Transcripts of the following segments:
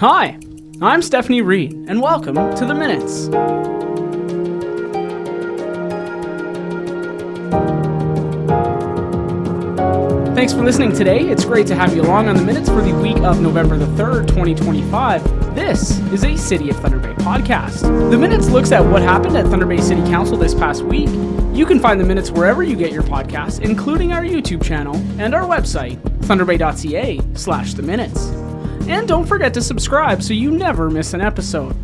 Hi, I'm Stephanie Reid, and welcome to The Minutes. Thanks for listening today. It's great to have you along on The Minutes for the week of November the 3rd, 2025. This is a City of Thunder Bay podcast. The Minutes looks at what happened at Thunder Bay City Council this past week. You can find The Minutes wherever you get your podcasts, including our YouTube channel and our website, thunderbay.ca/The Minutes. And don't forget to subscribe so you never miss an episode.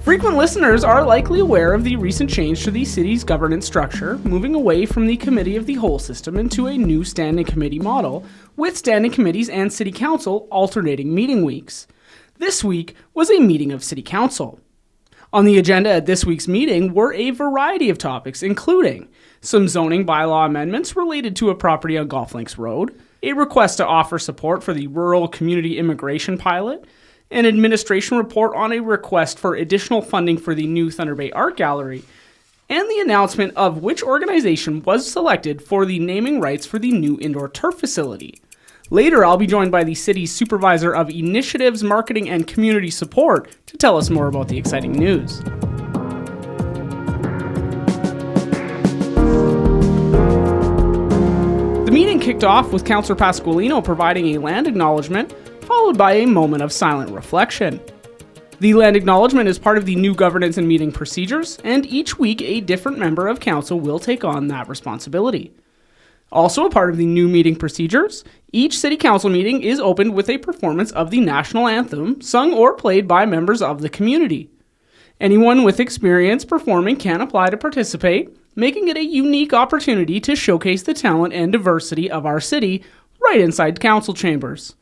Frequent listeners are likely aware of the recent change to the city's governance structure, moving away from the Committee of the Whole system into a new standing committee model, with standing committees and City Council alternating meeting weeks. This week was a meeting of City Council. On the agenda at this week's meeting were a variety of topics, including some zoning bylaw amendments related to a property on Golf Links Road, a request to offer support for the Rural Community Immigration Pilot, an administration report on a request for additional funding for the new Thunder Bay Art Gallery, and the announcement of which organization was selected for the naming rights for the new indoor turf facility. Later, I'll be joined by the city's Supervisor of Initiatives, Marketing, and Community Support to tell us more about the exciting news. The meeting kicked off with Councillor Pasqualino providing a land acknowledgement, followed by a moment of silent reflection. The land acknowledgement is part of the new governance and meeting procedures, and each week a different member of council will take on that responsibility. Also a part of the new meeting procedures, each city council meeting is opened with a performance of the national anthem, sung or played by members of the community. Anyone with experience performing can apply to participate, making it a unique opportunity to showcase the talent and diversity of our city right inside council chambers.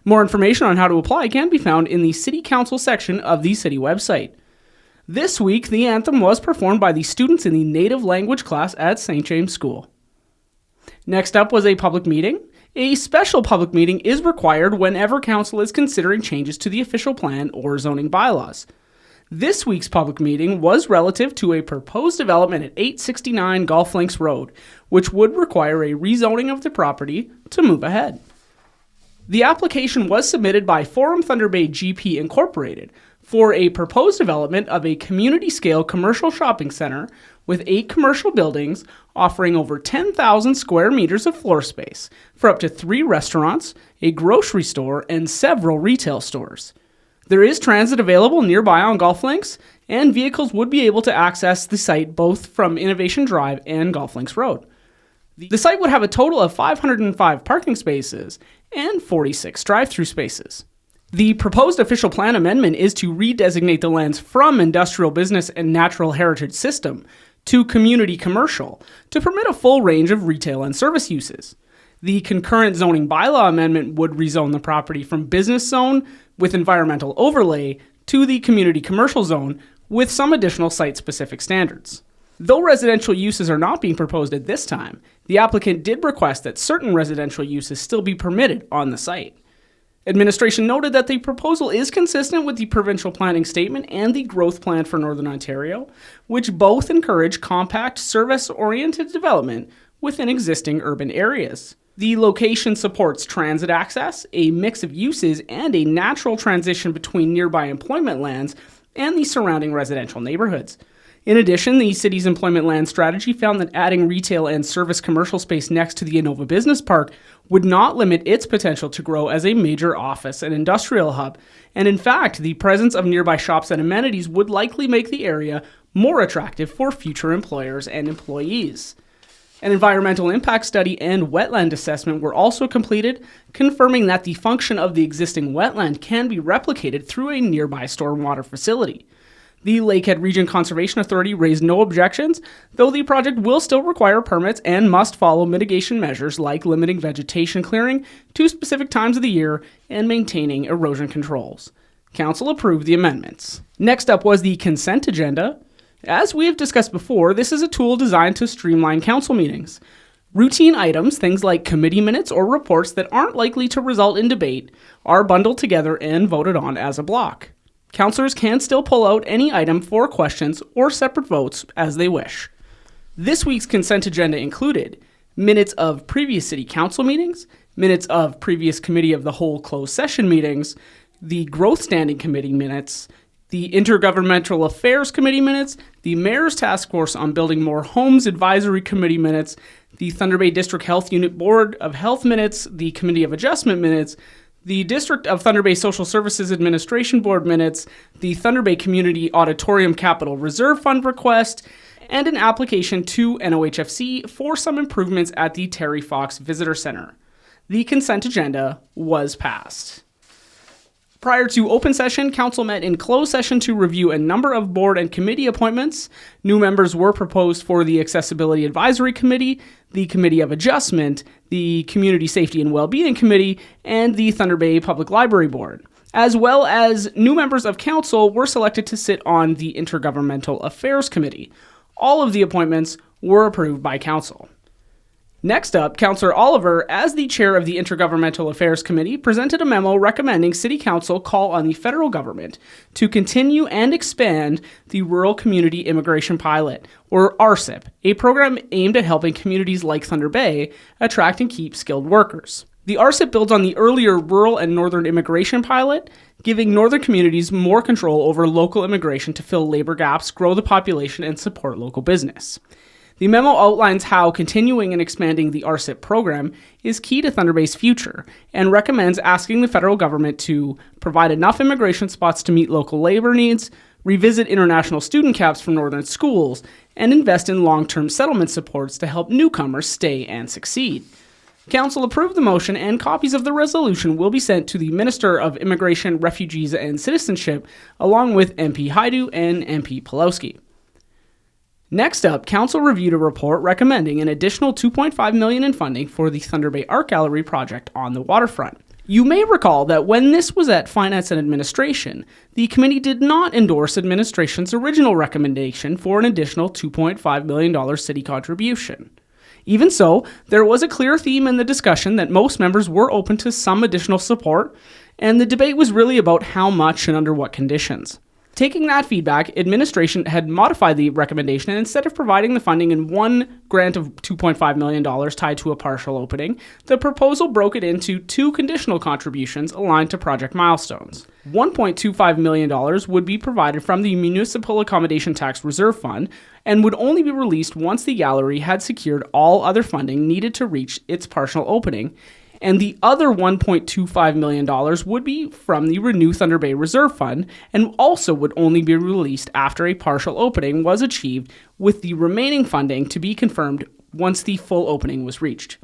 More information on how to apply can be found in the City Council section of the city website. This week, the anthem was performed by the students in the native language class at St. James School. Next up was a public meeting. A special public meeting is required whenever council is considering changes to the official plan or zoning bylaws. This week's public meeting was relative to a proposed development at 869 Golf Links Road, which would require a rezoning of the property to move ahead. The application was submitted by Forum Thunder Bay GP Incorporated for a proposed development of a community-scale commercial shopping center with 8 commercial buildings offering over 10,000 square meters of floor space for up to 3 restaurants, a grocery store, and several retail stores. There is transit available nearby on Golf Links, and vehicles would be able to access the site both from Innovation Drive and Golf Links Road. The site would have a total of 505 parking spaces and 46 drive-through spaces. The proposed official plan amendment is to redesignate the lands from industrial business and natural heritage system to community commercial to permit a full range of retail and service uses. The concurrent zoning bylaw amendment would rezone the property from business zone with environmental overlay to the community commercial zone with some additional site-specific standards. Though residential uses are not being proposed at this time, the applicant did request that certain residential uses still be permitted on the site. Administration noted that the proposal is consistent with the provincial planning statement and the growth plan for Northern Ontario, which both encourage compact, service-oriented development within existing urban areas. The location supports transit access, a mix of uses, and a natural transition between nearby employment lands and the surrounding residential neighborhoods. In addition, the city's employment land strategy found that adding retail and service commercial space next to the Innova Business Park would not limit its potential to grow as a major office and industrial hub, and in fact, the presence of nearby shops and amenities would likely make the area more attractive for future employers and employees. An environmental impact study and wetland assessment were also completed, confirming that the function of the existing wetland can be replicated through a nearby stormwater facility. The Lakehead Region Conservation Authority raised no objections, though the project will still require permits and must follow mitigation measures like limiting vegetation clearing to specific times of the year and maintaining erosion controls. Council approved the amendments. Next up was the consent agenda. As we have discussed before, this is a tool designed to streamline council meetings. Routine items, things like committee minutes or reports that aren't likely to result in debate, are bundled together and voted on as a block. Councillors can still pull out any item for questions or separate votes as they wish. This week's consent agenda included minutes of previous city council meetings, minutes of previous committee of the whole closed session meetings, the Growth Standing Committee minutes, the Intergovernmental Affairs Committee minutes, the Mayor's Task Force on Building More Homes Advisory Committee minutes, the Thunder Bay District Health Unit Board of Health minutes, the Committee of Adjustment minutes, the District of Thunder Bay Social Services Administration Board minutes, the Thunder Bay Community Auditorium Capital Reserve Fund request, and an application to NOHFC for some improvements at the Terry Fox Visitor Center. The consent agenda was passed. Prior to open session, Council met in closed session to review a number of board and committee appointments. New members were proposed for the Accessibility Advisory Committee, the Committee of Adjustment, the Community Safety and Wellbeing Committee, and the Thunder Bay Public Library Board. As well as new members of Council were selected to sit on the Intergovernmental Affairs Committee. All of the appointments were approved by Council. Next up, Councillor Oliver, as the chair of the Intergovernmental Affairs Committee, presented a memo recommending City Council call on the federal government to continue and expand the Rural Community Immigration Pilot, or RCIP, a program aimed at helping communities like Thunder Bay attract and keep skilled workers. The RCIP builds on the earlier Rural and Northern Immigration Pilot, giving northern communities more control over local immigration to fill labor gaps, grow the population, and support local business. The memo outlines how continuing and expanding the RCIP program is key to Thunder Bay's future and recommends asking the federal government to provide enough immigration spots to meet local labor needs, revisit international student caps for northern schools, and invest in long-term settlement supports to help newcomers stay and succeed. Council approved the motion, and copies of the resolution will be sent to the Minister of Immigration, Refugees, and Citizenship, along with MP Haidu and MP Pulowski. Next up, Council reviewed a report recommending an additional $2.5 million in funding for the Thunder Bay Art Gallery project on the waterfront. You may recall that when this was at Finance and Administration, the committee did not endorse administration's original recommendation for an additional $2.5 million city contribution. Even so, there was a clear theme in the discussion that most members were open to some additional support, and the debate was really about how much and under what conditions. Taking that feedback, administration had modified the recommendation, and instead of providing the funding in one grant of $2.5 million tied to a partial opening, the proposal broke it into two conditional contributions aligned to project milestones. $1.25 million would be provided from the Municipal Accommodation Tax Reserve Fund and would only be released once the gallery had secured all other funding needed to reach its partial opening, and the other $1.25 million would be from the Renew Thunder Bay Reserve Fund and also would only be released after a partial opening was achieved, with the remaining funding to be confirmed once the full opening was reached.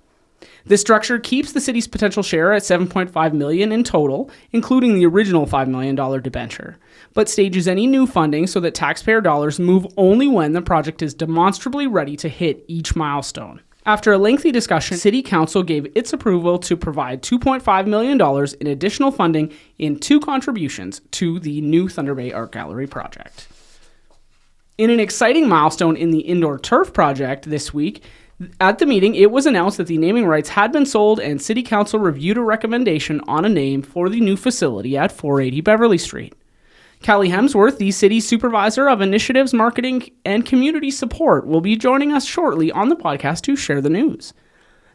This structure keeps the city's potential share at $7.5 million in total, including the original $5 million debenture, but stages any new funding so that taxpayer dollars move only when the project is demonstrably ready to hit each milestone. After a lengthy discussion, City Council gave its approval to provide $2.5 million in additional funding in two contributions to the new Thunder Bay Art Gallery project. In an exciting milestone in the indoor turf project this week, at the meeting, it was announced that the naming rights had been sold, and City Council reviewed a recommendation on a name for the new facility at 480 Beverly Street. Callie Hemsworth, the city's Supervisor of Initiatives, Marketing, and Community Support, will be joining us shortly on the podcast to share the news.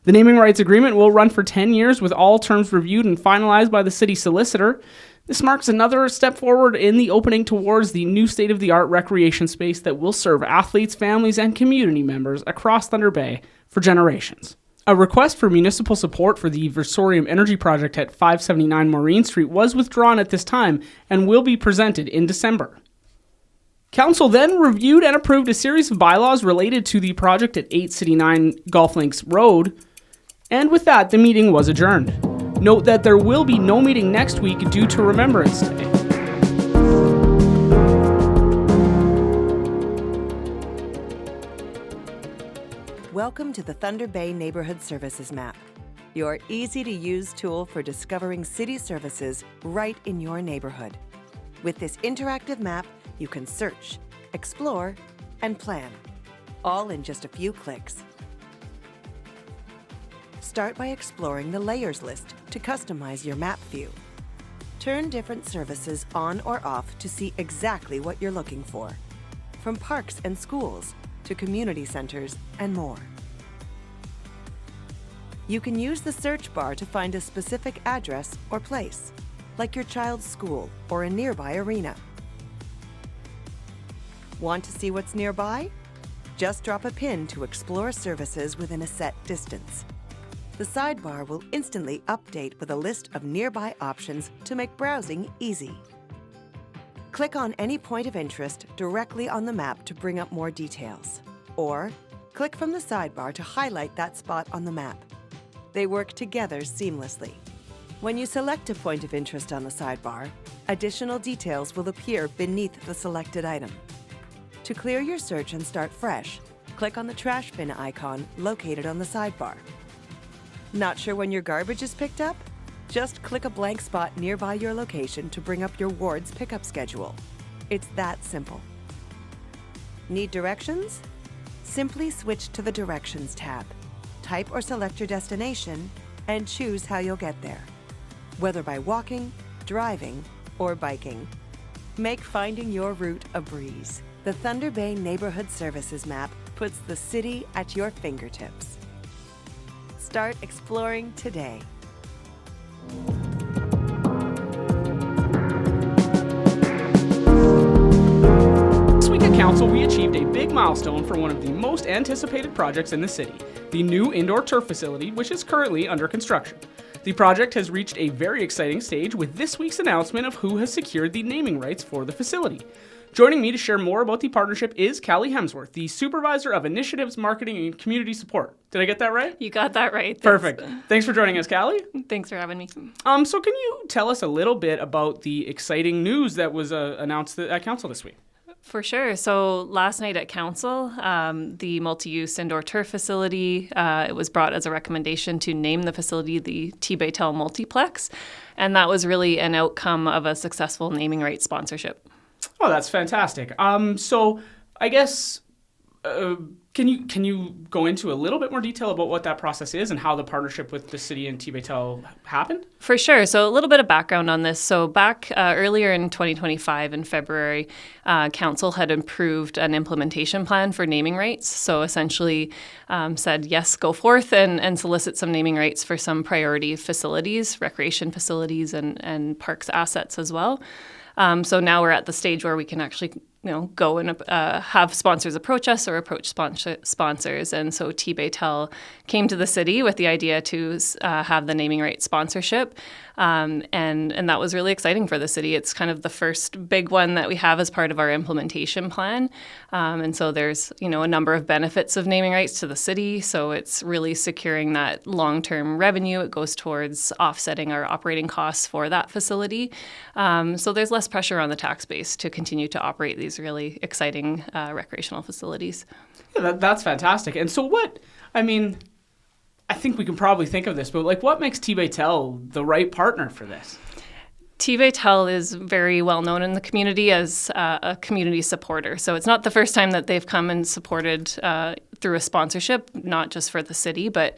The naming rights agreement will run for 10 years with all terms reviewed and finalized by the city solicitor. This marks another step forward in the opening towards the new state-of-the-art recreation space that will serve athletes, families, and community members across Thunder Bay for generations. A request for municipal support for the Versorium Energy Project at 579 Maureen Street was withdrawn at this time and will be presented in December. Council then reviewed and approved a series of bylaws related to the project at 869 Golf Links Road, and with that, the meeting was adjourned. Note that there will be no meeting next week due to Remembrance Day. Welcome to the Thunder Bay Neighborhood Services Map, your easy-to-use tool for discovering city services right in your neighborhood. With this interactive map, you can search, explore, and plan, all in just a few clicks. Start by exploring the Layers list to customize your map view. Turn different services on or off to see exactly what you're looking for, from parks and schools to community centers and more. You can use the search bar to find a specific address or place. like your child's school or a nearby arena. Want to see what's nearby? Just drop a pin to explore services within a set distance. The sidebar will instantly update with a list of nearby options to make browsing easy. Click on any point of interest directly on the map to bring up more details, or click from the sidebar to highlight that spot on the map. They work together seamlessly. When you select a point of interest on the sidebar, additional details will appear beneath the selected item. To clear your search and start fresh, click on the trash bin icon located on the sidebar. Not sure when your garbage is picked up? Just click a blank spot nearby your location to bring up your ward's pickup schedule. It's that simple. Need directions? Simply switch to the Directions tab. Type or select your destination and choose how you'll get there, whether by walking, driving, or biking. Make finding your route a breeze. The Thunder Bay Neighborhood Services map puts the city at your fingertips. Start exploring today. This week at Council, we achieved a big milestone for one of the most anticipated projects in the city, the new indoor turf facility, which is currently under construction. The project has reached a very exciting stage with this week's announcement of who has secured the naming rights for the facility. Joining me to share more about the partnership is Callie Hemsworth, the Supervisor of Initiatives, Marketing, and Community Support. Did I get that right? You got that right. Perfect. Thanks for joining us, Callie. Thanks for having me. So can you tell us a little bit about the exciting news that was announced at Council this week? For sure. So last night at Council, the multi-use indoor turf facility, it was brought as a recommendation to name the facility the T-Baytel Multiplex, and that was really an outcome of a successful naming rights sponsorship. Oh, that's fantastic. So I guess can you go into a little bit more detail about what that process is and how the partnership with the city and T-Baytel happened? For sure. So a little bit of background on this. So back earlier in 2025 in February, Council had approved an implementation plan for naming rights. So essentially said, yes, go forth and solicit some naming rights for some priority facilities, recreation facilities and parks assets as well. So now we're at the stage where we can actually, go and have sponsors approach us or approach sponsors. And so T-Baytel came to the city with the idea to have the naming rights sponsorship. And that was really exciting for the city. It's kind of the first big one that we have as part of our implementation plan. And so there's, a number of benefits of naming rights to the city. So it's really securing that long-term revenue. It goes towards offsetting our operating costs for that facility. So there's less pressure on the tax base to continue to operate these really exciting recreational facilities. Yeah, that's fantastic. And so I think we can probably think of this, but what makes T-Baytel the right partner for this? T-Baytel is very well known in the community as a community supporter. So it's not the first time that they've come and supported through a sponsorship, not just for the city, but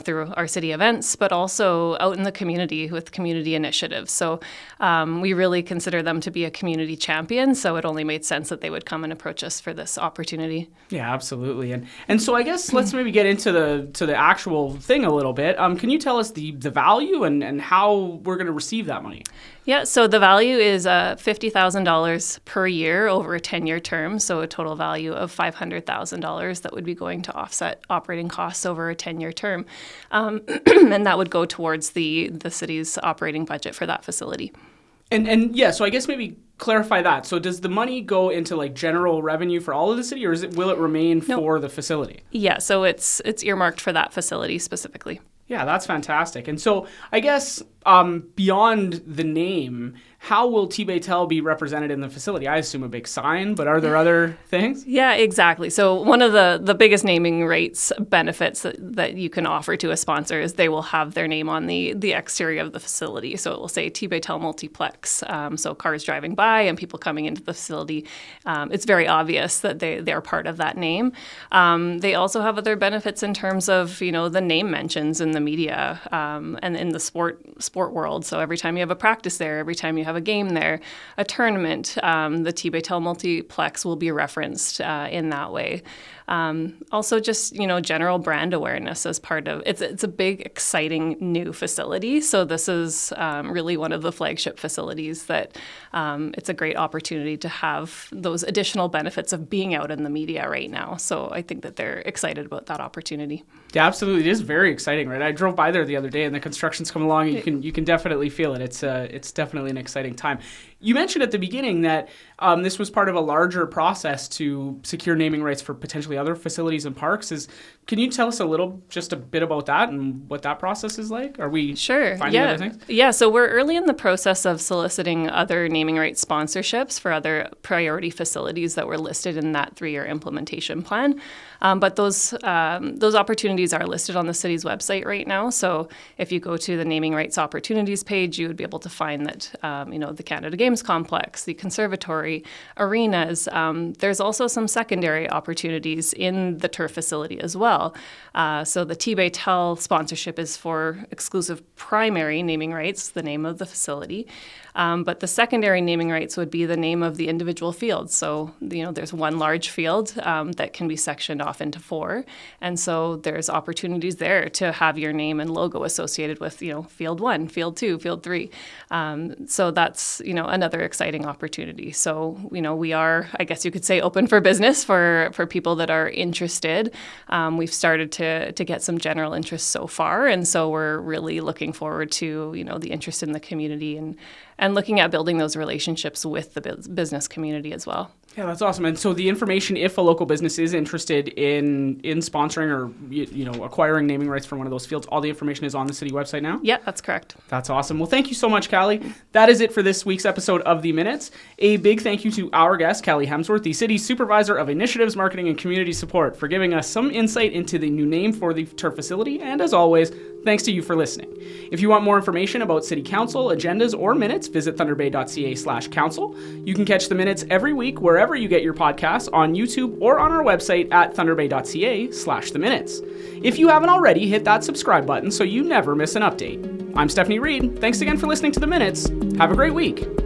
through our city events, but also out in the community with community initiatives. So we really consider them to be a community champion. So it only made sense that they would come and approach us for this opportunity. Yeah, absolutely. And so I guess let's maybe get into the actual thing a little bit. Can you tell us the value and how we're going to receive that money? Yeah, so the value is $50,000 per year over a 10-year term, so a total value of $500,000 that would be going to offset operating costs over a 10-year term. And that would go towards the city's operating budget for that facility. And yeah, so I guess maybe clarify that. So does the money go into general revenue for all of the city, or will it remain for the facility? Yeah, so it's earmarked for that facility specifically. Yeah, that's fantastic. And so I guess beyond the name, how will T-Baytel be represented in the facility? I assume a big sign, but are there other things? Yeah, exactly. So one of the biggest naming rights benefits that you can offer to a sponsor is they will have their name on the exterior of the facility. So it will say T-Baytel Multiplex. So cars driving by and people coming into the facility, it's very obvious that they're part of that name. They also have other benefits in terms of, the name mentions in the media and in the sports sport world. So every time you have a practice there, every time you have a game there, a tournament, the T-Baytel multiplex will be referenced in that way. Also just, general brand awareness as part of it's a big, exciting new facility. So this is really one of the flagship facilities that it's a great opportunity to have those additional benefits of being out in the media right now. So I think that they're excited about that opportunity. Yeah, absolutely. It is very exciting, right? I drove by there the other day and the construction's come along and you can definitely feel it. It's definitely an exciting time. You mentioned at the beginning that this was part of a larger process to secure naming rights for potentially other facilities and parks. Can you tell us just a bit about that and what that process is like? Are we finding other things? Yeah, so we're early in the process of soliciting other naming rights sponsorships for other priority facilities that were listed in that 3-year implementation plan. But those opportunities are listed on the city's website right now. So if you go to the naming rights opportunities page, you would be able to find that, the Canada Games Complex, the Conservatory, arenas. There's also some secondary opportunities in the turf facility as well. So the T-Baytel sponsorship is for exclusive primary naming rights, the name of the facility. But the secondary naming rights would be the name of the individual fields. So, there's one large field that can be sectioned off into 4. And so there's opportunities there to have your name and logo associated with, field 1, field 2, field 3. So that's, another exciting opportunity. So, we are, I guess you could say, open for business for people that are interested. We've started to get some general interest so far. And so we're really looking forward to, the interest in the community and looking at building those relationships with the business community as well. Yeah, that's awesome. And so the information, if a local business is interested in sponsoring or acquiring naming rights for one of those fields, all the information is on the city website now? Yeah, that's correct. That's awesome. Well, thank you so much, Callie. That is it for this week's episode of The Minutes. A big thank you to our guest, Callie Hemsworth, the city's Supervisor of Initiatives, Marketing, and Community Support, for giving us some insight into the new name for the turf facility. And as always, thanks to you for listening. If you want more information about City Council, agendas, or minutes, visit thunderbay.ca/council. You can catch the minutes every week wherever you get your podcasts, on YouTube or on our website at thunderbay.ca/theminutes. If you haven't already, hit that subscribe button so you never miss an update. I'm Stephanie Reid. Thanks again for listening to The Minutes. Have a great week.